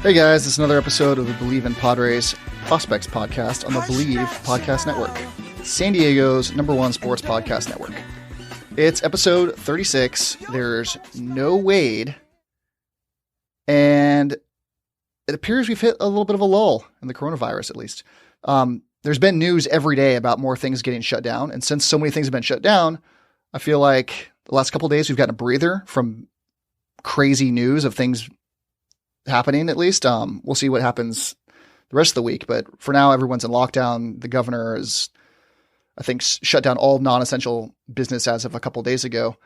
Hey guys, this is another episode of the Believe in Padres Prospects podcast on the Believe Podcast Network, San Diego's #1 sports podcast network. It's episode 36. There's no Wade, and it appears we've hit a little bit of a lull in the coronavirus, at least. There's been news every day about more things getting shut down, and since so many things have been shut down, I feel like the last couple of days we've gotten a breather from crazy news of things happening, at least. We'll see what happens the rest of the week, but for now, everyone's in lockdown. The governor is, I think, shut down all non-essential business as of a couple of days ago.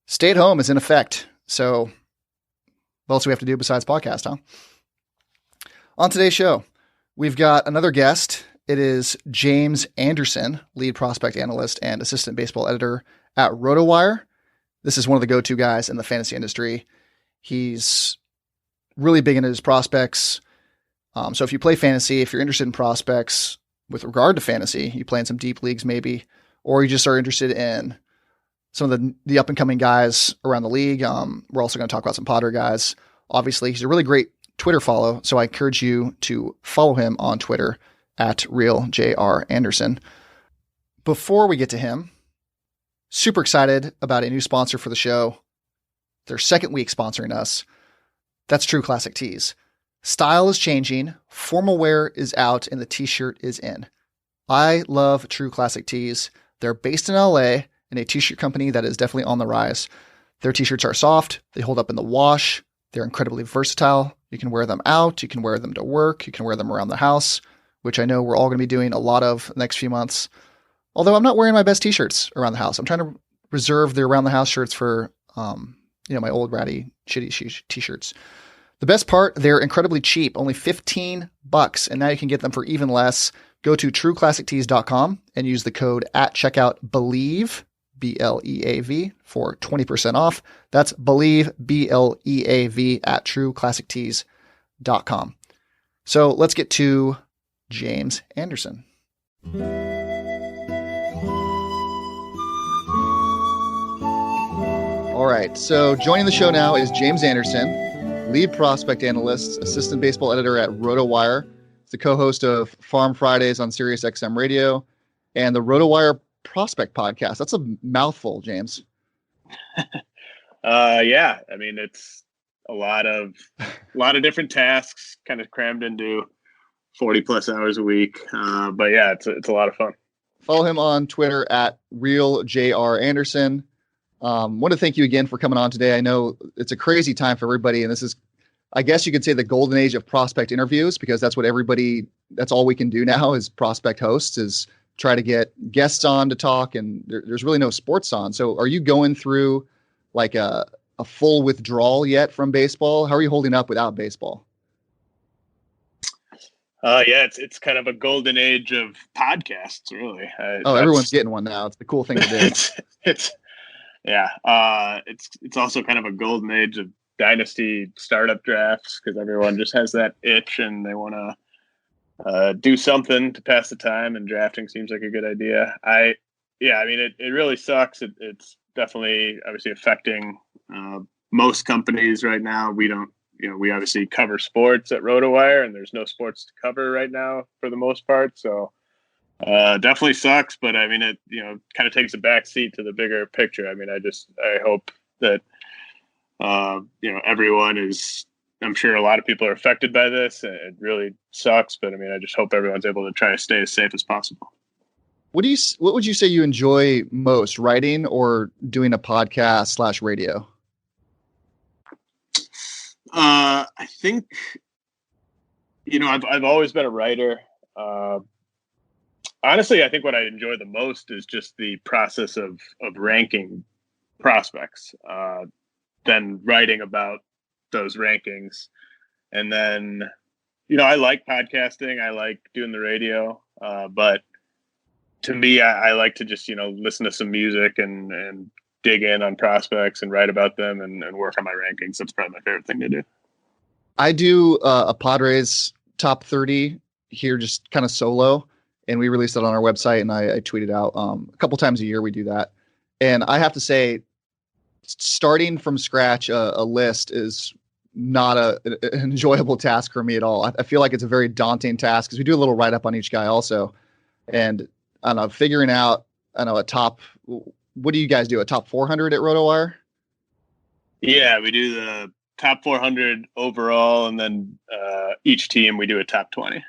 Stay at home is in effect. So what else do we have to do besides podcast, huh? On today's show, we've got another guest. It is James Anderson, lead prospect analyst and assistant baseball editor at Rotowire. This is one of the go-to guys in the fantasy industry. He's really big into his prospects. So if you play fantasy, if you're interested in prospects with regard to fantasy, you play in some deep leagues maybe, or you just are interested in some of the up-and-coming guys around the league. We're also going to talk about some Padre guys. Obviously, he's a really great Twitter follow, so I encourage you to follow him on Twitter at RealJRAnderson. Before we get to him, super excited about a new sponsor for the show. Their second week sponsoring us. That's True Classic Tees. Style is changing, formal wear is out, and the t-shirt is in. I love True Classic Tees. They're based in LA and a t-shirt company that is definitely on the rise. Their t-shirts are soft, they hold up in the wash, they're incredibly versatile. You can wear them out, you can wear them to work, you can wear them around the house, which I know we're all going to be doing a lot of the next few months. Although I'm not wearing my best t-shirts around the house. I'm trying to reserve the around the house shirts for my old ratty shitty t-shirts. The best part, they're incredibly cheap, only $15, and now you can get them for even less. Go to trueclassictees.com and use the code at checkout BELIEVE, BLEAV, for 20% off. That's BELIEVE, BLEAV, at trueclassictees.com. So let's get to James Anderson. All right, so joining the show now is James Anderson, lead prospect analyst, assistant baseball editor at Rotowire. He's the co-host of Farm Fridays on Sirius XM Radio and the Rotowire Prospect Podcast. That's a mouthful, James. Yeah, I mean, it's a lot of different tasks kind of crammed into 40 plus hours a week. But yeah, it's a lot of fun. Follow him on Twitter at RealJRAnderson. Want to thank you again for coming on today. I know it's a crazy time for everybody, and this is, I guess you could say, the golden age of prospect interviews, because that's all we can do now is prospect hosts, is try to get guests on to talk, and there's really no sports on. So are you going through like a full withdrawal yet from baseball? How are you holding up without baseball? Yeah, it's kind of a golden age of podcasts, really. Everyone's getting one now. It's the cool thing to do. It's also kind of a golden age of dynasty startup drafts, because everyone just has that itch and they want to do something to pass the time, and drafting seems like a good idea. I mean, it really sucks. It's definitely obviously affecting most companies right now. We obviously cover sports at Rotowire, and there's no sports to cover right now for the most part. So definitely sucks, but I mean, it kind of takes a back seat to the bigger picture. I mean, I hope that everyone is. I'm sure a lot of people are affected by this. It really sucks, but I mean, I just hope everyone's able to try to stay as safe as possible. What would you say you enjoy most, writing or doing a podcast / radio? I think, I've always been a writer. Honestly, I think what I enjoy the most is just the process of ranking prospects, then writing about those rankings. And then, I like podcasting. I like doing the radio. But to me, I like to just, listen to some music and dig in on prospects and write about them and work on my rankings. That's probably my favorite thing to do. I do a Padres top 30 here, just kind of solo. And we released it on our website, and I tweet it out a couple times a year. We do that. And I have to say, starting from scratch, a list is not an enjoyable task for me at all. I feel like it's a very daunting task because we do a little write up on each guy also, and I don't know, figuring out a top. What do you guys do? A top 400 at Rotowire? Yeah, we do the top 400 overall, and then each team we do a top 20.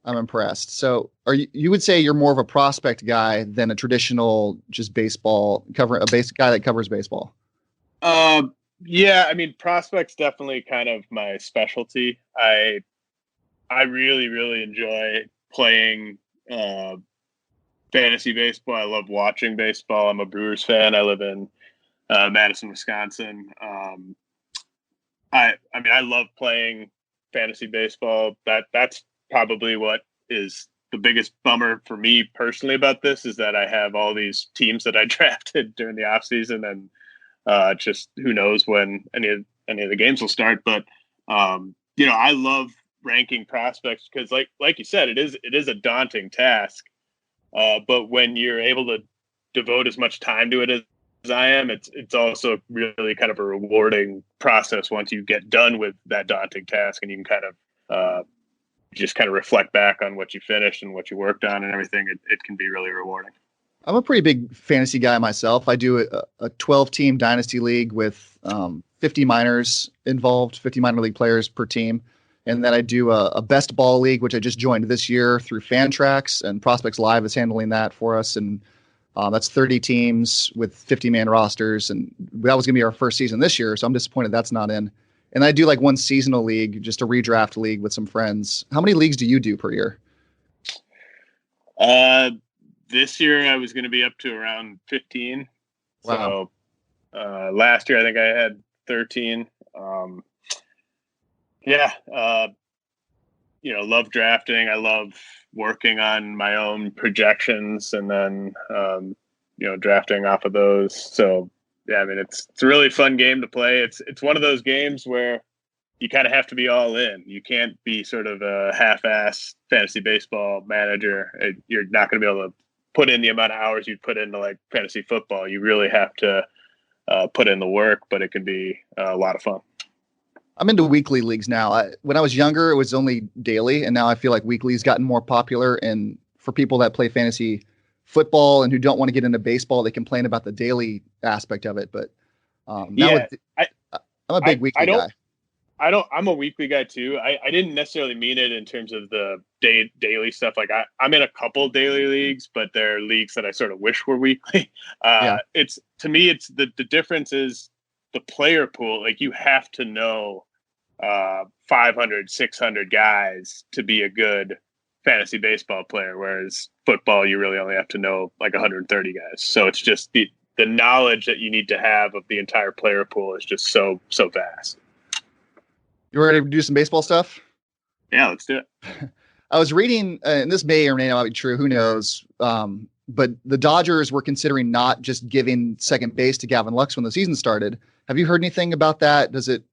I'm impressed. So, you would say you're more of a prospect guy than a traditional just baseball guy that covers baseball? Yeah, I mean, prospects definitely kind of my specialty. I really, really enjoy playing fantasy baseball. I love watching baseball. I'm a Brewers fan. I live in Madison, Wisconsin. I mean, I love playing fantasy baseball. That's probably what is the biggest bummer for me personally about this, is that I have all these teams that I drafted during the off season, and just who knows when any of the games will start. But I love ranking prospects because, like you said, it is a daunting task. But when you're able to devote as much time to it as I am, it's also really kind of a rewarding process once you get done with that daunting task, and you can kind of just kind of reflect back on what you finished and what you worked on and everything. It can be really rewarding. I'm a pretty big fantasy guy myself. I do a 12-team dynasty league with 50 minors involved, 50 minor league players per team. And then I do a best ball league, which I just joined this year through Fantrax, and Prospects Live is handling that for us. And that's 30 teams with 50-man rosters. And that was going to be our first season this year, so I'm disappointed that's not in. And I do like one seasonal league, just a redraft league with some friends. How many leagues do you do per year? This year I was going to be up to around 15. Wow. So last year I think I had 13. Love drafting. I love working on my own projections and then, drafting off of those. So, yeah, I mean, it's a really fun game to play. It's one of those games where you kind of have to be all in. You can't be sort of a half-ass fantasy baseball manager. You're not going to be able to put in the amount of hours you'd put into like fantasy football. You really have to put in the work, but it can be a lot of fun. I'm into weekly leagues now. When I was younger, it was only daily, and now I feel like weekly's gotten more popular. And for people that play fantasy football and who don't want to get into baseball, they complain about the daily aspect of it. But I'm a big weekly guy. I'm a weekly guy too. I didn't necessarily mean it in terms of the daily stuff. Like I'm in a couple daily leagues, but they're leagues that I sort of wish were weekly. It's to me, it's the difference is the player pool. Like you have to know 500, 600 guys to be a good fantasy baseball player, whereas football, you really only have to know like 130 guys. So it's just the knowledge that you need to have of the entire player pool is just so vast. You ready to do some baseball stuff? Yeah, let's do it. I was reading, and this may or may not be true, who knows, but the Dodgers were considering not just giving second base to Gavin Lux when the season started. Have you heard anything about that? Does it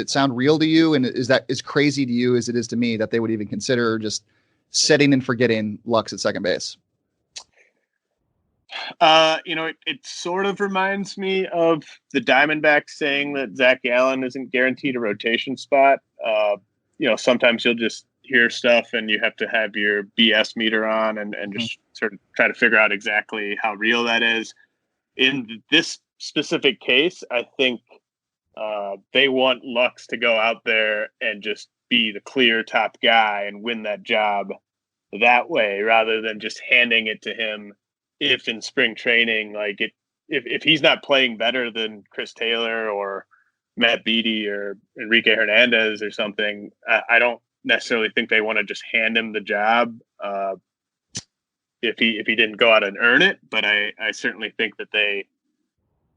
sound real to you? And is that as crazy to you as it is to me that they would even consider just setting and forgetting Lux at second base? It sort of reminds me of the Diamondbacks saying that Zach Gallen isn't guaranteed a rotation spot. Sometimes you'll just hear stuff and you have to have your BS meter on and just sort of try to figure out exactly how real that is. In this specific case, I think they want Lux to go out there and just be the clear top guy and win that job that way, rather than just handing it to him if in spring training, if he's not playing better than Chris Taylor or Matt Beattie or Enrique Hernandez or something, I don't necessarily think they want to just hand him the job if he didn't go out and earn it. But I certainly think that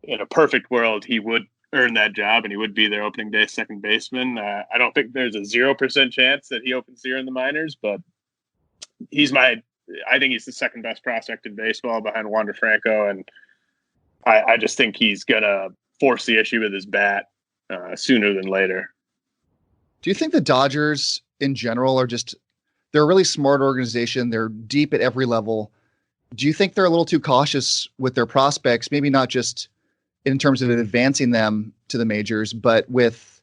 in a perfect world, he would earn that job and he would be their opening day second baseman. I don't think there's a 0% chance that he opens the year in the minors, but I think he's the second best prospect in baseball behind Wander Franco, and I just think he's gonna force the issue with his bat sooner than later. Do you think the Dodgers in general they're a really smart organization? They're deep at every level. Do you think they're a little too cautious with their prospects? Maybe not just in terms of advancing them to the majors, but with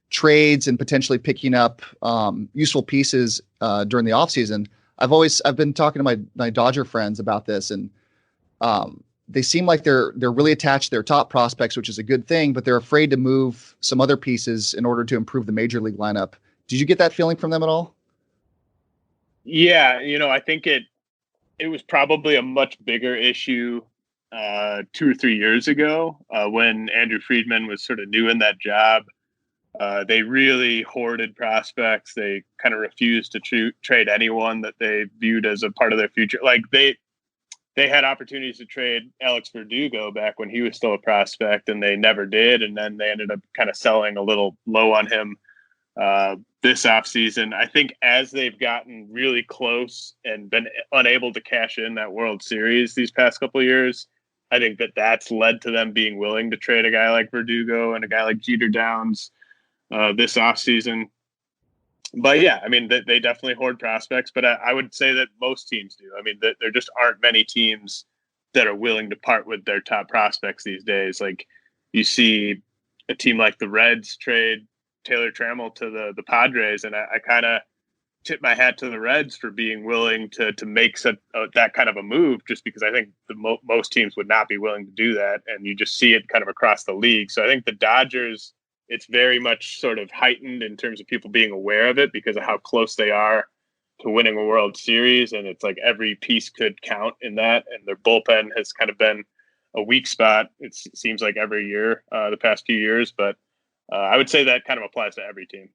trades and potentially picking up useful pieces during the offseason. I've been talking to my Dodger friends about this, and they seem like they're really attached to their top prospects, which is a good thing, but they're afraid to move some other pieces in order to improve the major league lineup. Did you get that feeling from them at all? Yeah, I think it was probably a much bigger issue 2 or 3 years ago when Andrew Freeman was sort of new in that job. They really hoarded prospects. They kind of refused to trade anyone that they viewed as a part of their future. Like they had opportunities to trade Alex Verdugo back when he was still a prospect, and they never did. And then they ended up kind of selling a little low on him this offseason. I think as they've gotten really close and been unable to cash in that World Series these past couple of years, I think that's led to them being willing to trade a guy like Verdugo and a guy like Jeter Downs this offseason. But yeah, I mean, they definitely hoard prospects, but I would say that most teams do. I mean, there just aren't many teams that are willing to part with their top prospects these days. Like you see a team like the Reds trade Taylor Tramel to the Padres, and I kind of tip my hat to the Reds for being willing to make that kind of a move, just because I think most teams would not be willing to do that, and you just see it kind of across the league. So I think the Dodgers, it's very much sort of heightened in terms of people being aware of it because of how close they are to winning a World Series, and it's like every piece could count in that, and their bullpen has kind of been a weak spot. It seems like every year the past few years, but I would say that kind of applies to every team.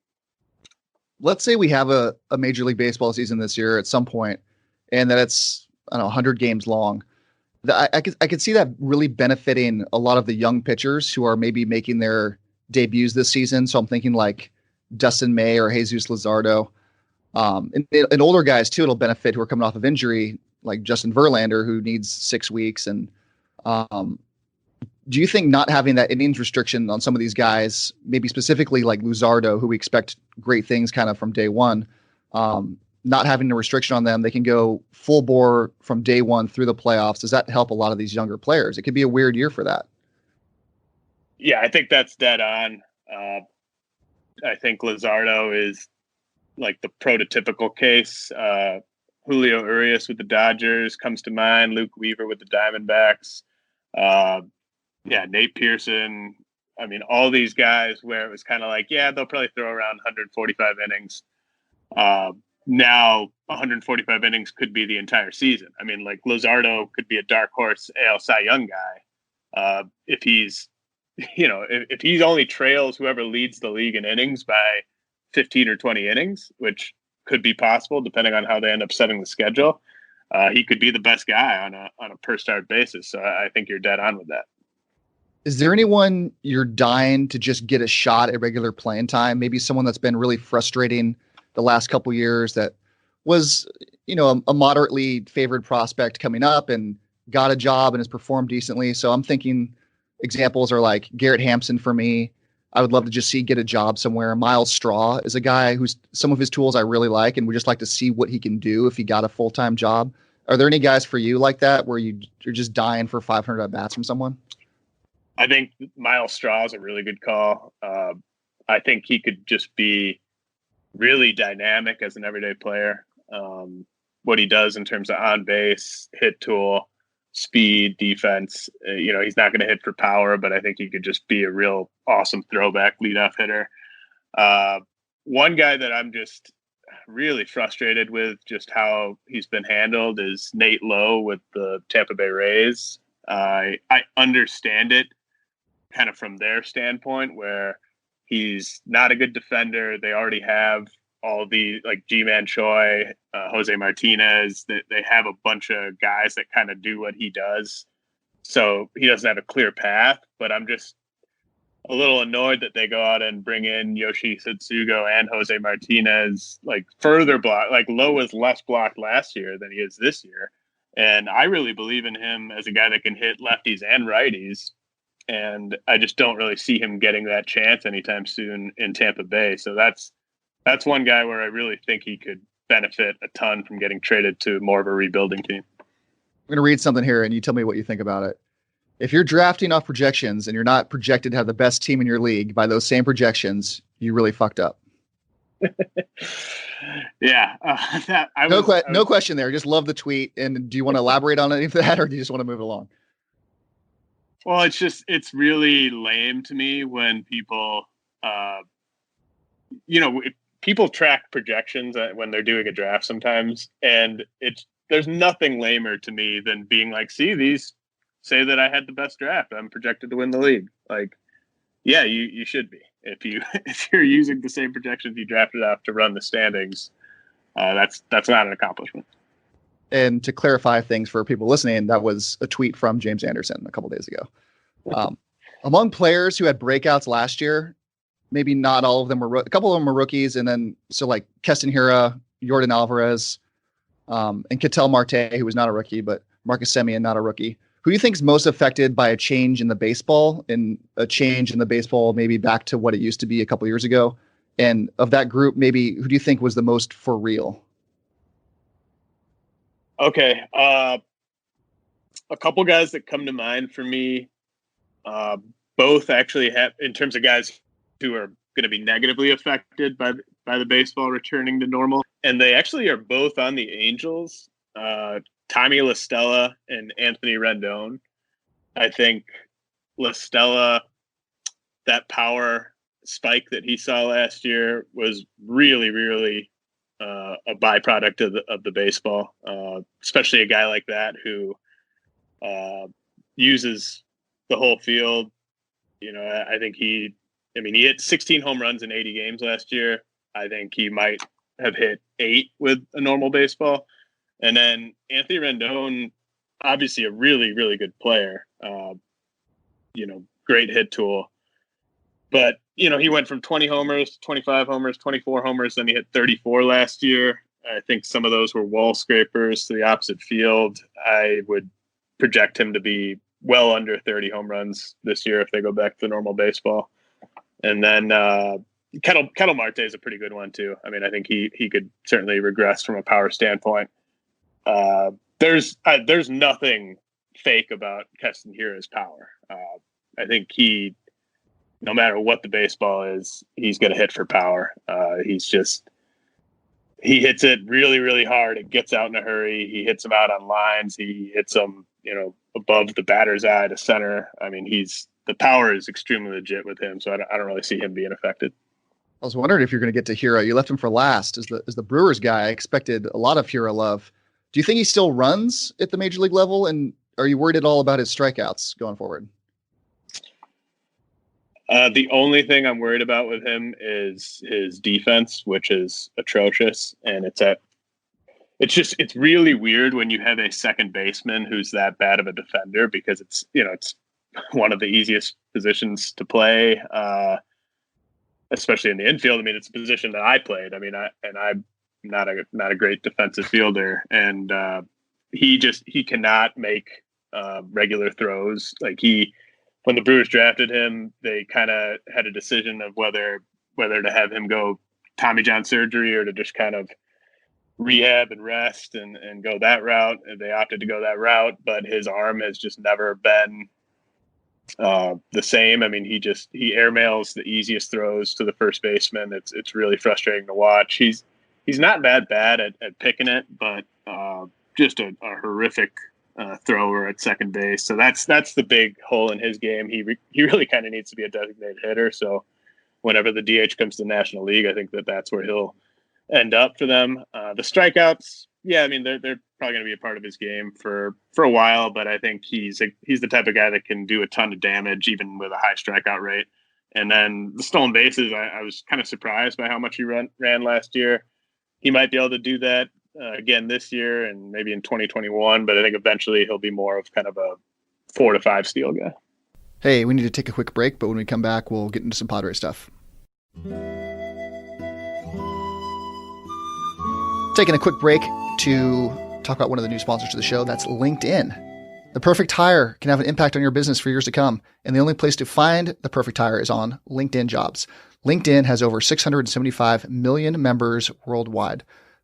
Let's say we have a Major League Baseball season this year at some point, and that it's, I don't know, 100 games long. I could see that really benefiting a lot of the young pitchers who are maybe making their debuts this season. So I'm thinking like Dustin May or Jesus Luzardo. And older guys too, it'll benefit who are coming off of injury, like Justin Verlander, who needs 6 weeks. And do you think not having that innings restriction on some of these guys, maybe specifically like Luzardo, who we expect great things kind of from day one, not having a restriction on them, they can go full bore from day one through the playoffs? Does that help a lot of these younger players? It could be a weird year for that. Yeah, I think that's dead on. I think Luzardo is like the prototypical case. Julio Urias with the Dodgers comes to mind. Luke Weaver with the Diamondbacks. Nate Pearson. I mean, all these guys where it was kind of like, yeah, they'll probably throw around 145 innings. Now 145 innings could be the entire season. I mean, like Luzardo could be a dark horse AL Cy Young guy if he's, if he only trails whoever leads the league in innings by 15 or 20 innings, which could be possible depending on how they end up setting the schedule. He could be the best guy on a per start basis. So I think you're dead on with that. Is there anyone you're dying to just get a shot at regular playing time? Maybe someone that's been really frustrating the last couple years that was, a moderately favored prospect coming up and got a job and has performed decently. So I'm thinking examples are like Garrett Hampson for me. I would love to just get a job somewhere. Miles Straw is a guy who's some of his tools I really like, and would just like to see what he can do if he got a full-time job. Are there any guys for you like that where you're just dying for 500 at bats from someone? I think Miles Straw is a really good call. I think he could just be really dynamic as an everyday player. What he does in terms of on base, hit tool, speed, defense, he's not going to hit for power, but I think he could just be a real awesome throwback leadoff hitter. One guy that I'm just really frustrated with just how he's been handled is Nate Lowe with the Tampa Bay Rays. I understand it kind of from their standpoint where he's not a good defender. They already have all the like G-Man Choi, Jose Martinez, that they have a bunch of guys that kind of do what he does. So he doesn't have a clear path, but I'm just a little annoyed that they go out and bring in Yoshi Satsugo and Jose Martinez, like further block. Like Lowe was less blocked last year than he is this year. And I really believe in him as a guy that can hit lefties and righties. And I just don't really see him getting that chance anytime soon in Tampa Bay. So that's one guy where I really think he could benefit a ton from getting traded to more of a rebuilding team. I'm going to read something here and you tell me what you think about it. If you're drafting off projections and you're not projected to have the best team in your league by those same projections, you really fucked up? Yeah. No question there. Just love the tweet. And do you want to elaborate on any of that, or do you just want to move it along? Well, it's really lame to me when people, people track projections when they're doing a draft sometimes, and there's nothing lamer to me than being like, see, these say that I had the best draft. I'm projected to win the league. Like, yeah, you should be. If you're using the same projections you drafted out to run the standings, that's not an accomplishment. And to clarify things for people listening, that was a tweet from James Anderson a couple days ago. Among players who had breakouts last year, maybe not all of them were, a couple of them were rookies. And then, so like Keston Hiura, Jordan Alvarez, and Ketel Marte, who was not a rookie, but Marcus Semien, not a rookie. Who do you think is most affected by a change in the baseball, and a change in the baseball maybe back to what it used to be a couple years ago? And of that group, maybe who do you think was the most for real? Okay. A couple guys that come to mind for me, both actually have, in terms of guys who are going to be negatively affected by the baseball returning to normal. And they actually are both on the Angels. Tommy La Stella and Anthony Rendon. I think La Stella, that power spike that he saw last year was really, really a byproduct of the baseball, especially a guy like that who uses the whole field. I think he hit 16 home runs in 80 games last year. I think he might have hit 8 with a normal baseball. And then Anthony Rendon, obviously a really, really good player, great hit tool. But, he went from 20 homers, 25 homers, 24 homers, then he hit 34 last year. I think some of those were wall scrapers to the opposite field. I would project him to be well under 30 home runs this year if they go back to normal baseball. And then Ketel Marte is a pretty good one, too. I think he could certainly regress from a power standpoint. There's nothing fake about Keston Hiura's power. I think no matter what the baseball is, he's going to hit for power. He hits it really, really hard. It gets out in a hurry. He hits them out on lines. He hits them, above the batter's eye to center. The power is extremely legit with him. So I don't really see him being affected. I was wondering if you're going to get to Hiura. You left him for last as the Brewers guy. I expected a lot of Hiura love. Do you think he still runs at the major league level? And are you worried at all about his strikeouts going forward? The only thing I'm worried about with him is his defense, which is atrocious. And it's really weird when you have a second baseman who's that bad of a defender, because it's one of the easiest positions to play, especially in the infield. It's a position that I played. I'm not a great defensive fielder, and he cannot make regular throws. When the Brewers drafted him, they kind of had a decision of whether to have him go Tommy John surgery or to just kind of rehab and rest and go that route. And they opted to go that route, but his arm has just never been the same. He airmails the easiest throws to the first baseman. It's really frustrating to watch. He's not that bad at picking it, but just a horrific thrower at second base. So that's the big hole in his game. He really kind of needs to be a designated hitter. So whenever the DH comes to the National League, I think that's where he'll end up for them. The strikeouts, yeah, they're probably going to be a part of his game for a while, but I think he's the type of guy that can do a ton of damage even with a high strikeout rate. And then the stolen bases, I was kind of surprised by how much he ran last year. He might be able to do that again this year and maybe in 2021, but I think eventually he'll be more of kind of a 4 to 5 steal guy. Hey, we need to take a quick break, but when we come back, we'll get into some Padres stuff. Taking a quick break to talk about one of the new sponsors of the show. That's LinkedIn. The perfect hire can have an impact on your business for years to come, and the only place to find the perfect hire is on LinkedIn Jobs. LinkedIn has over 675 million members worldwide.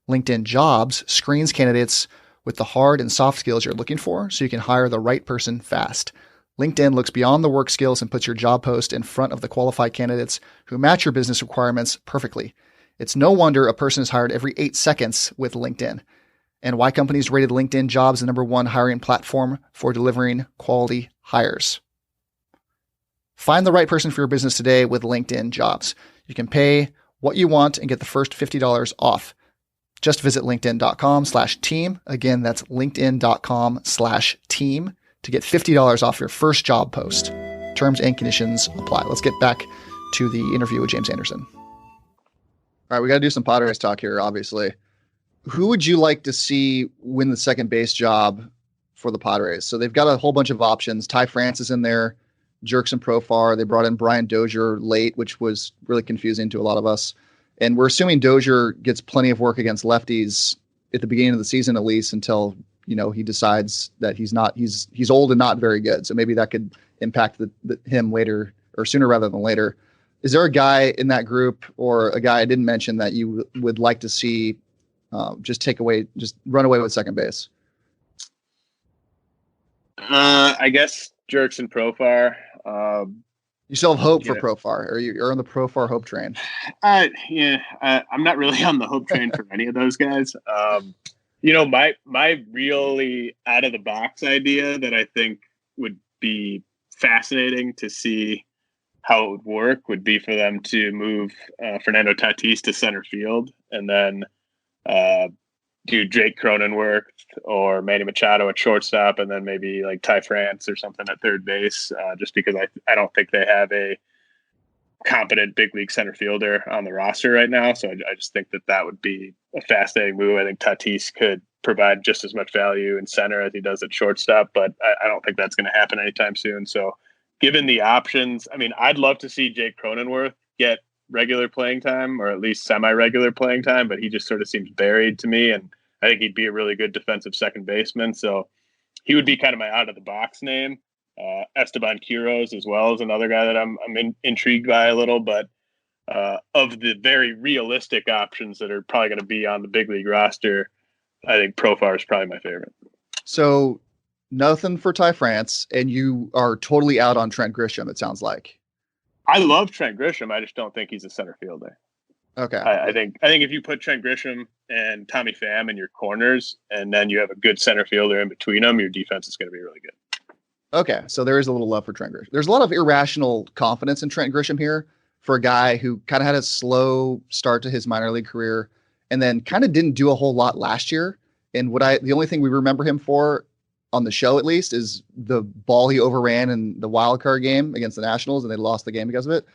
LinkedIn Jobs screens candidates with the hard and soft skills you're looking for so you can hire the right person fast. LinkedIn looks beyond the work skills and puts your job post in front of the qualified candidates who match your business requirements perfectly. It's no wonder a person is hired every 8 seconds with LinkedIn, and why companies rated LinkedIn Jobs the #1 hiring platform for delivering quality hires. Find the right person for your business today with LinkedIn Jobs. You can pay what you want and get the first $50 off. Just visit linkedin.com/team. Again, that's linkedin.com/team to get $50 off your first job post. Terms and conditions apply. Let's get back to the interview with James Anderson. All right, we got to do some Padres talk here, obviously. Who would you like to see win the second base job for the Padres? So they've got a whole bunch of options. Ty France is in there, Jerkson Profar. They brought in Brian Dozier late, which was really confusing to a lot of us. And we're assuming Dozier gets plenty of work against lefties at the beginning of the season, at least until, he decides that he's old and not very good. So maybe that could impact him later or sooner rather than later. Is there a guy in that group or a guy I didn't mention that you would like to see just run away with second base? I guess Jerkson Profar. You still have hope for Profar, or you're on the Profar hope train? I'm not really on the hope train for any of those guys. My really out of the box idea that I think would be fascinating to see how it would work would be for them to move Fernando Tatis to center field and then do Jake Cronenworth or Manny Machado at shortstop, and then maybe like Ty France or something at third base, just because I don't think they have a competent big league center fielder on the roster right now. So I just think that would be a fascinating move. I think Tatis could provide just as much value in center as he does at shortstop, but I don't think that's going to happen anytime soon. So given the options, I mean, I'd love to see Jake Cronenworth get regular playing time or at least semi-regular playing time, but he just sort of seems buried to me. And I think he'd be a really good defensive second baseman. So he would be kind of my out of the box name. Esteban Quiroz as well is another guy that I'm intrigued by a little, but of the very realistic options that are probably going to be on the big league roster, I think Profar is probably my favorite. So nothing for Ty France, and you are totally out on Trent Grisham, it sounds like. I love Trent Grisham. I just don't think he's a center fielder. Okay. I think if you put Trent Grisham and Tommy Pham in your corners, and then you have a good center fielder in between them, your defense is going to be really good. Okay, so there is a little love for Trent Grisham. There's a lot of irrational confidence in Trent Grisham here for a guy who kind of had a slow start to his minor league career and then kind of didn't do a whole lot last year. And the only thing we remember him for on the show, at least, is the ball he overran in the wild card game against the Nationals, and they lost the game because of it.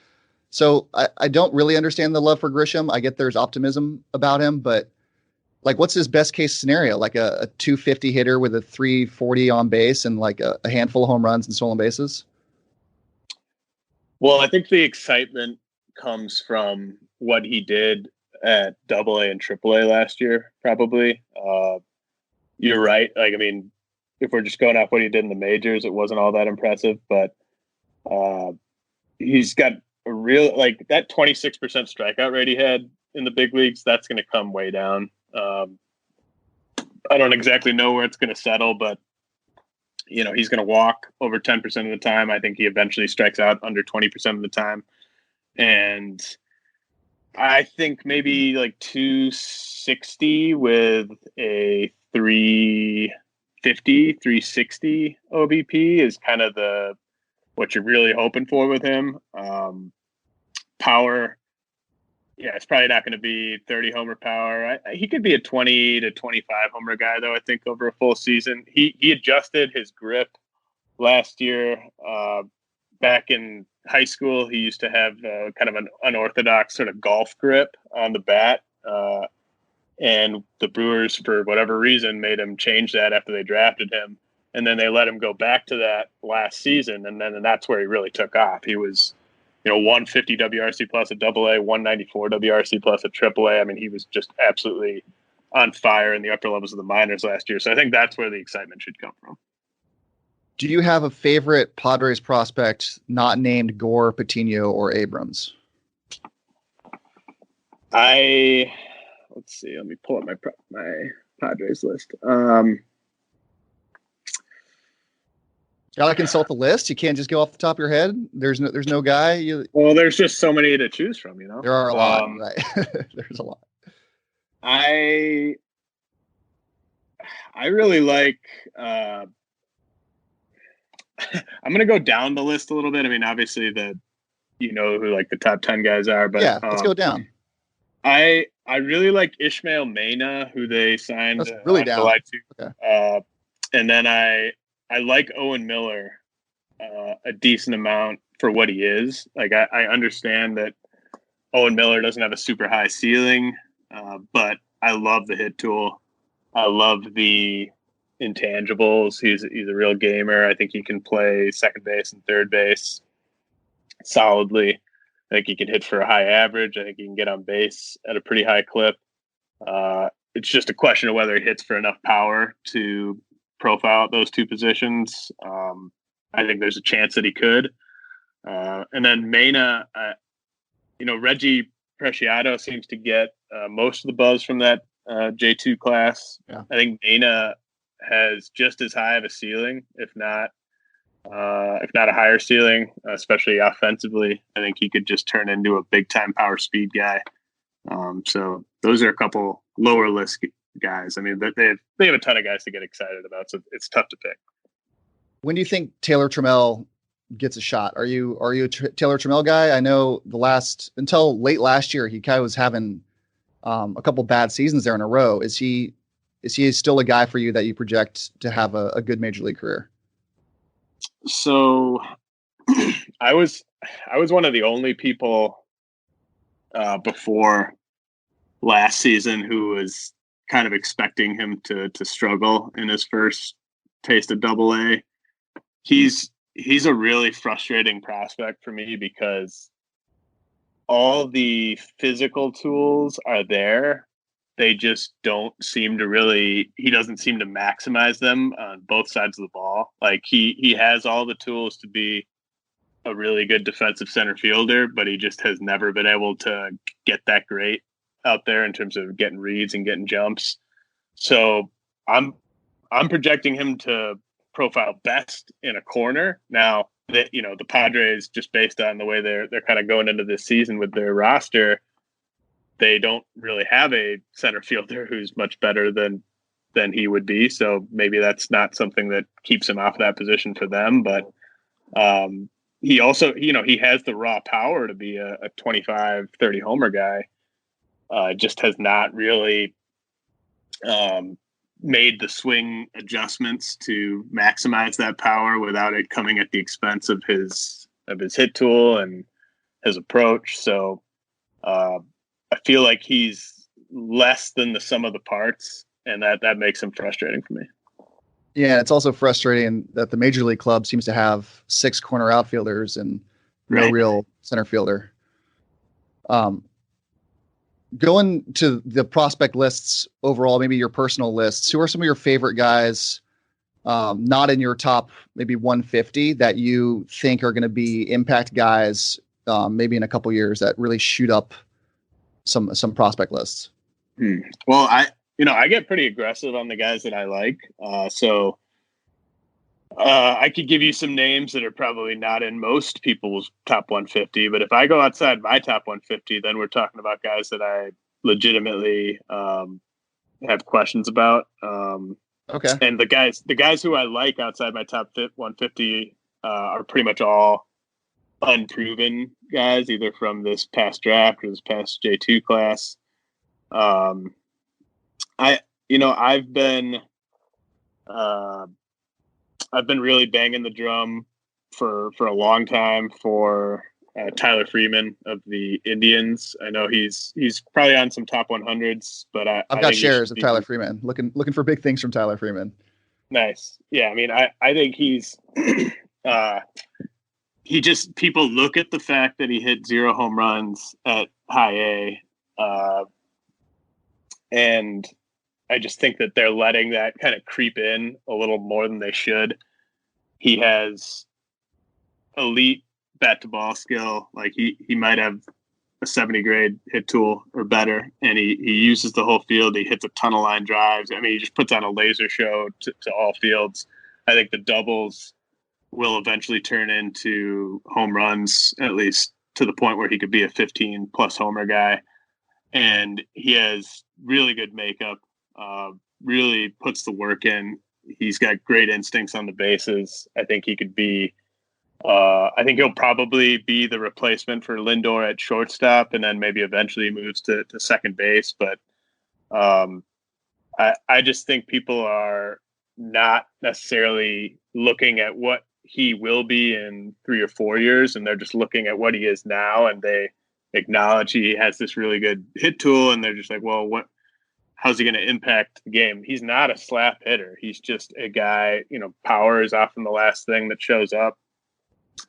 So I don't really understand the love for Grisham. I get there's optimism about him, but like, what's his best case scenario? Like a 250 hitter with a 340 on base and like a handful of home runs and stolen bases? Well, I think the excitement comes from what he did at AA and AAA last year, probably. You're right. Like, I mean, if we're just going off what he did in the majors, it wasn't all that impressive, but he's got a real, like, that 26% strikeout rate he had in the big leagues, that's going to come way down. I don't exactly know where it's going to settle, but he's going to walk over 10% of the time. I think he eventually strikes out under 20% of the time. And I think maybe like 260 with a 350, 360 OBP is kind of what you're really hoping for with him. Power. Yeah, it's probably not going to be 30 homer power. He could be a 20 to 25 homer guy, though, I think, over a full season. He adjusted his grip last year. Back in high school, he used to have kind of an unorthodox sort of golf grip on the bat. And the Brewers, for whatever reason, made him change that after they drafted him. And then they let him go back to that last season. And that's where he really took off. He was 150 WRC plus at AA, 194 WRC plus at AAA. I mean, he was just absolutely on fire in the upper levels of the minors last year. So I think that's where the excitement should come from. Do you have a favorite Padres prospect not named Gore, Patino, or Abrams? Let's see. Let me pull up my Padres list. Gotta consult the list. You can't just go off the top of your head. There's no guy. Well, there's just so many to choose from, you know. There are a lot, right? There's a lot. I really like. I'm gonna go down the list a little bit. I mean, obviously who like the top 10 guys are, but yeah, let's go down. I really like Ishmael Mena, who they signed That's really down. July 2. Okay. And then I like Owen Miller a decent amount for what he is. Like I understand that Owen Miller doesn't have a super high ceiling, but I love the hit tool. I love the intangibles. He's a real gamer. I think he can play second base and third base solidly. I think he can hit for a high average. I think he can get on base at a pretty high clip. It's just a question of whether he hits for enough power to profile at those two positions. I think there's a chance that he could. And then Mena, Reggie Preciado seems to get most of the buzz from that J2 class. Yeah. I think Mena has just as high of a ceiling, if not a higher ceiling, especially offensively. I think he could just turn into a big time power speed guy. So those are a couple lower list guys. I mean, they have a ton of guys to get excited about, so it's tough to pick. When do you think Taylor Tramel gets a shot? Are you a Taylor Tramel guy? I know until late last year, he kind of was having a couple bad seasons there in a row. Is he still a guy for you that you project to have a good major league career? So I was one of the only people before last season who was kind of expecting him to struggle in his first taste of AA. He's a really frustrating prospect for me because all the physical tools are there. They just don't seem to he doesn't seem to maximize them on both sides of the ball. Like he has all the tools to be a really good defensive center fielder, but he just has never been able to get that great out there in terms of getting reads and getting jumps. So I'm projecting him to profile best in a corner. Now that, the Padres, just based on the way they're kind of going into this season with their roster, they don't really have a center fielder who's much better than he would be. So maybe that's not something that keeps him off that position for them. But he also, he has the raw power to be a 25, 30 homer guy. Just has not really made the swing adjustments to maximize that power without it coming at the expense of his hit tool and his approach. So I feel like he's less than the sum of the parts, and that makes him frustrating for me. Yeah, it's also frustrating that the major league club seems to have 6 corner outfielders and no real center fielder. Going to the prospect lists overall, maybe your personal lists, who are some of your favorite guys, not in your top maybe 150 that you think are going to be impact guys maybe in a couple years that really shoot up some prospect lists? Well, I get pretty aggressive on the guys that I like. So I could give you some names that are probably not in most people's top 150, but if I go outside my top 150, then we're talking about guys that I legitimately have questions about. Okay. And the guys who I like outside my top 150 are pretty much all unproven guys, either from this past draft or this past J2 class. I've been really banging the drum for a long time for Tyler Freeman of the Indians. I know he's probably on some top 100s, but I've got shares of Tyler Freeman. Looking for big things from Tyler Freeman. Nice. Yeah, I mean, I think he's people look at the fact that he hit 0 home runs at high A, and I just think that they're letting that kind of creep in a little more than they should. He has elite bat to ball skill. Like he might have a 70 grade hit tool or better, and he uses the whole field. He hits a ton of line drives. I mean, he just puts on a laser show to all fields. I think the doubles will eventually turn into home runs, at least to the point where he could be a 15 plus homer guy. And he has really good makeup, really puts the work in. He's got great instincts on the bases. I think he could be, I think he'll probably be the replacement for Lindor at shortstop, and then maybe eventually moves to second base. But I just think people are not necessarily looking at what he will be in 3 or 4 years, and they're just looking at what he is now, and they acknowledge he has this really good hit tool, and they're just like, well, how's he going to impact the game? He's not a slap hitter. He's just a guy, power is often the last thing that shows up.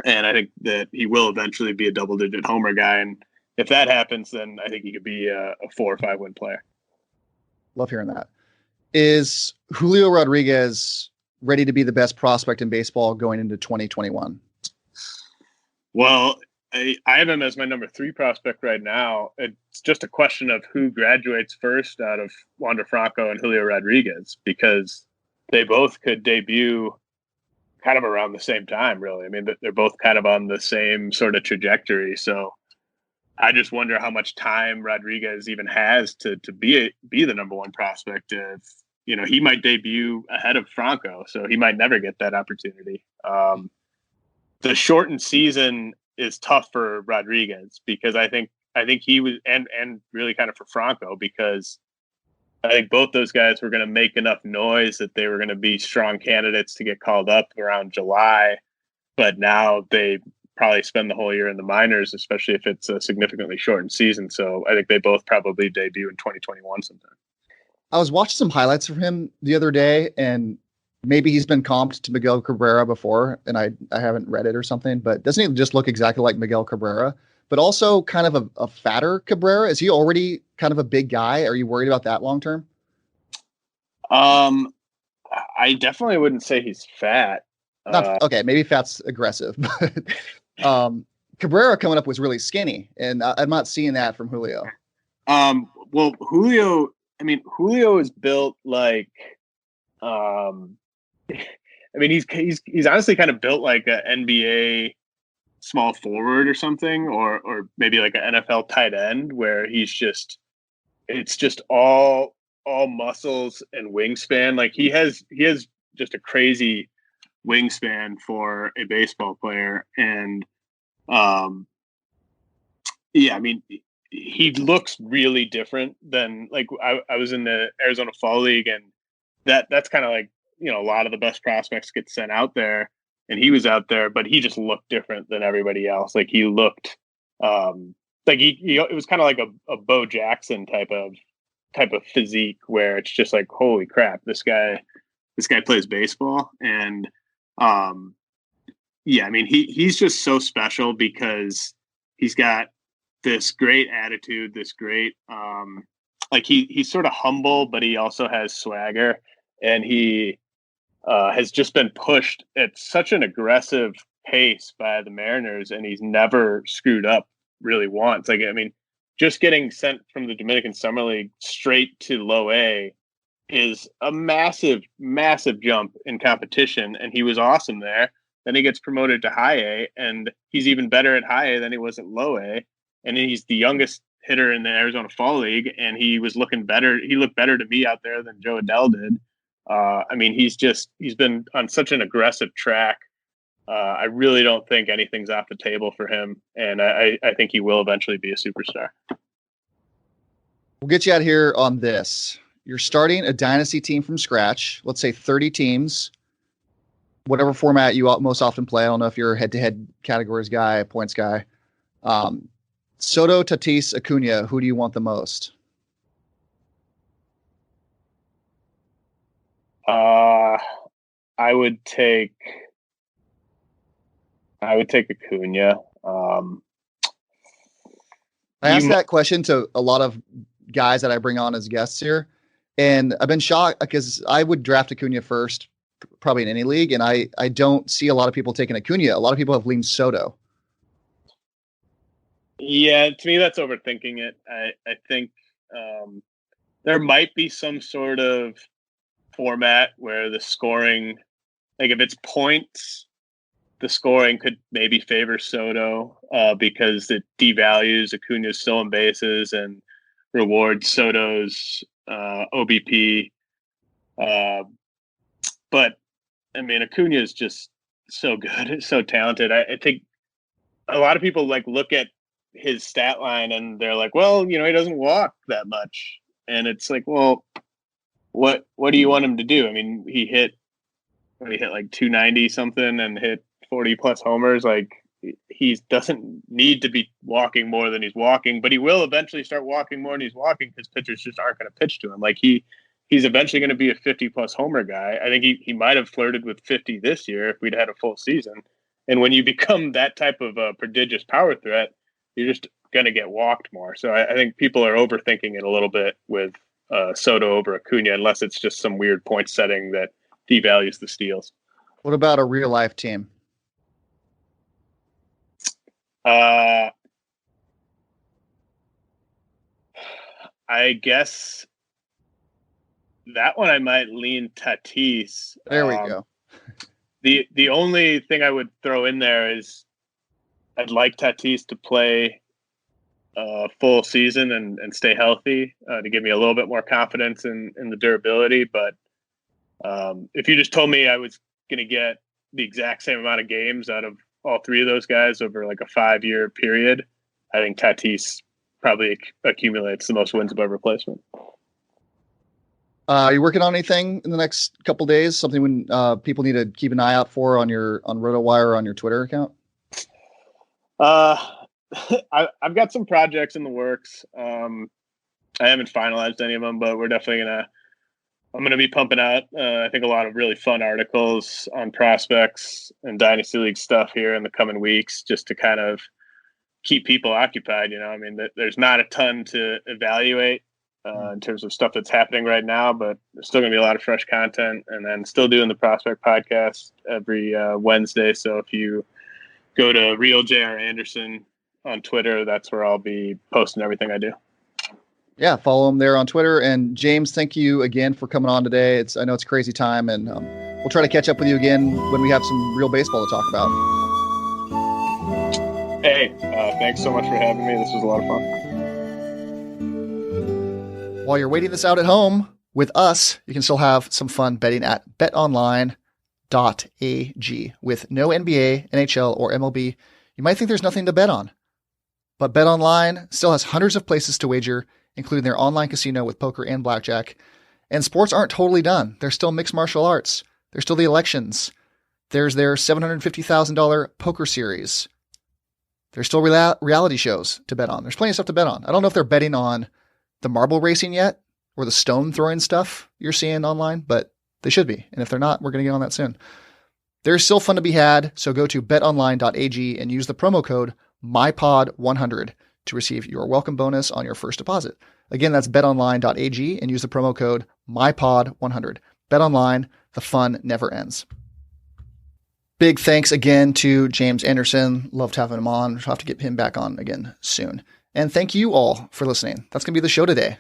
And I think that he will eventually be a double-digit homer guy. And if that happens, then I think he could be a 4 or 5 win player. Love hearing that. Is Julio Rodriguez ready to be the best prospect in baseball going into 2021? Well, I have him as my number 3 prospect right now. It's just a question of who graduates first out of Wander Franco and Julio Rodriguez, because they both could debut kind of around the same time, really. I mean, they're both kind of on the same sort of trajectory. So I just wonder how much time Rodriguez even has to be the number 1 prospect. If he might debut ahead of Franco, so he might never get that opportunity. The shortened season is tough for Rodriguez, because I think he was, and really kind of for Franco, because I think both those guys were going to make enough noise that they were going to be strong candidates to get called up around July. But now they probably spend the whole year in the minors, especially if it's a significantly shortened season. So I think they both probably debut in 2021 sometime. I was watching some highlights of him the other day, and maybe he's been comped to Miguel Cabrera before, and I haven't read it or something, but doesn't he just look exactly like Miguel Cabrera, but also kind of a fatter Cabrera? Is he already kind of a big guy? Are you worried about that long term? I definitely wouldn't say he's fat. Okay, maybe fat's aggressive, but Cabrera coming up was really skinny, and I'm not seeing that from Julio. Well, Julio is built like, he's honestly kind of built like an NBA small forward or something, or maybe like an NFL tight end, where it's just all muscles and wingspan. Like he has just a crazy wingspan for a baseball player. And he looks really different than, like, I was in the Arizona Fall League, and that's kind of like, a lot of the best prospects get sent out there, and he was out there, but he just looked different than everybody else. Like he looked like it was kind of like a Bo Jackson type of physique, where it's just like, holy crap, this guy plays baseball. And he's just so special, because he's got this great attitude, this great he's sort of humble, but he also has swagger, and he has just been pushed at such an aggressive pace by the Mariners, and he's never screwed up really once. Like, just getting sent from the Dominican Summer League straight to low A is a massive, massive jump in competition, and he was awesome there. Then he gets promoted to high A, and he's even better at high A than he was at low A. And he's the youngest hitter in the Arizona Fall League, and he was looking better. He looked better to me out there than Joe Adele did. He's been on such an aggressive track. I really don't think anything's off the table for him, and I think he will eventually be a superstar. We'll get you out here on this. You're starting a dynasty team from scratch. Let's say 30 teams, whatever format you most often play. I don't know if you're a head-to-head categories guy, points guy. Soto, Tatis, Acuna, who do you want the most? I would take Acuna. I asked that question to a lot of guys that I bring on as guests here, and I've been shocked, because I would draft Acuna first, probably in any league, and I don't see a lot of people taking Acuna. A lot of people have leaned Soto. Yeah, to me, that's overthinking it. I think there might be some sort of format where the scoring, like if it's points, the scoring could maybe favor Soto because it devalues Acuna's stolen bases and rewards Soto's OBP. But I mean, Acuna is just so good, so talented. I think a lot of people look at his stat line and they're like, well, he doesn't walk that much. And it's like, well, what do you want him to do? I mean, he hit like 290 something and hit 40 plus homers. Like, he doesn't need to be walking more than he's walking, but he will eventually start walking more than he's walking because pitchers just aren't going to pitch to him. Like, he's eventually going to be a 50 plus homer guy. I think he might have flirted with 50 this year if we'd had a full season. And when you become that type of a prodigious power threat, you're just going to get walked more. So I think people are overthinking it a little bit with Soto over Acuna, unless it's just some weird point setting that devalues the steals. What about a real life team? I guess that one I might lean Tatis. There we go. The only thing I would throw in there is I'd like Tatis to play a full season and stay healthy to give me a little bit more confidence in the durability. But if you just told me I was going to get the exact same amount of games out of all three of those guys over like a 5-year period, I think Tatis probably accumulates the most wins above replacement. Are you working on anything in the next couple days? Something when people need to keep an eye out for on Rotowire or on your Twitter account? I've got some projects in the works. I haven't finalized any of them, but we're definitely I'm gonna be pumping out I think a lot of really fun articles on prospects and Dynasty League stuff here in the coming weeks, just to kind of keep people occupied. I mean, there's not a ton to evaluate in terms of stuff that's happening right now, but there's still going to be a lot of fresh content, and then still doing the Prospect Podcast every Wednesday. So if you go to Real J.R. Anderson on Twitter, that's where I'll be posting everything I do. Yeah, follow him there on Twitter. And James, thank you again for coming on today. I know it's a crazy time, and we'll try to catch up with you again when we have some real baseball to talk about. Hey, thanks so much for having me. This was a lot of fun. While you're waiting this out at home with us, you can still have some fun betting at betonline.ag. With no NBA, NHL, or MLB, you might think there's nothing to bet on. But BetOnline still has hundreds of places to wager, including their online casino with poker and blackjack. And sports aren't totally done. There's still mixed martial arts. There's still the elections. There's their $750,000 poker series. There's still reality shows to bet on. There's plenty of stuff to bet on. I don't know if they're betting on the marble racing yet or the stone throwing stuff you're seeing online, but they should be. And if they're not, we're going to get on that soon. There's still fun to be had. So go to betonline.ag and use the promo code MyPod100 to receive your welcome bonus on your first deposit. Again, that's betonline.ag and use the promo code MyPod100. BetOnline, the fun never ends. Big thanks again to James Anderson. Loved having him on. We'll have to get him back on again soon. And thank you all for listening. That's going to be the show today.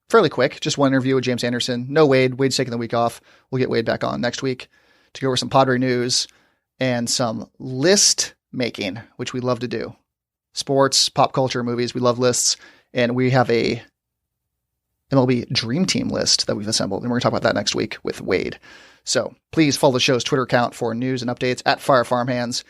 Fairly quick, just one interview with James Anderson. No Wade. Wade's taking the week off. We'll get Wade back on next week to go over some Padre news and some list making, which we love to do. Sports, pop culture, movies. We love lists. And we have a MLB Dream Team list that we've assembled. And we're going to talk about that next week with Wade. So please follow the show's Twitter account for news and updates at Fire Farmhands.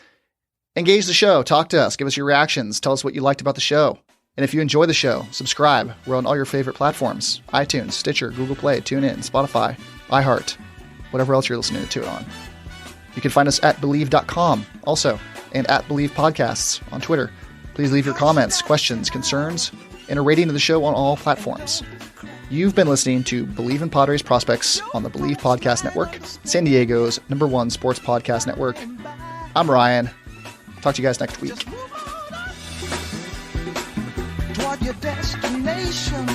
Engage the show. Talk to us. Give us your reactions. Tell us what you liked about the show. And if you enjoy the show, subscribe. We're on all your favorite platforms. iTunes, Stitcher, Google Play, TuneIn, Spotify, iHeart, whatever else you're listening to it on. You can find us at Believe.com also, and at Believe Podcasts on Twitter. Please leave your comments, questions, concerns, and a rating of the show on all platforms. You've been listening to Believe in Padres Prospects on the Believe Podcast Network, San Diego's #1 sports podcast network. I'm Ryan. Talk to you guys next week. Toward your destination.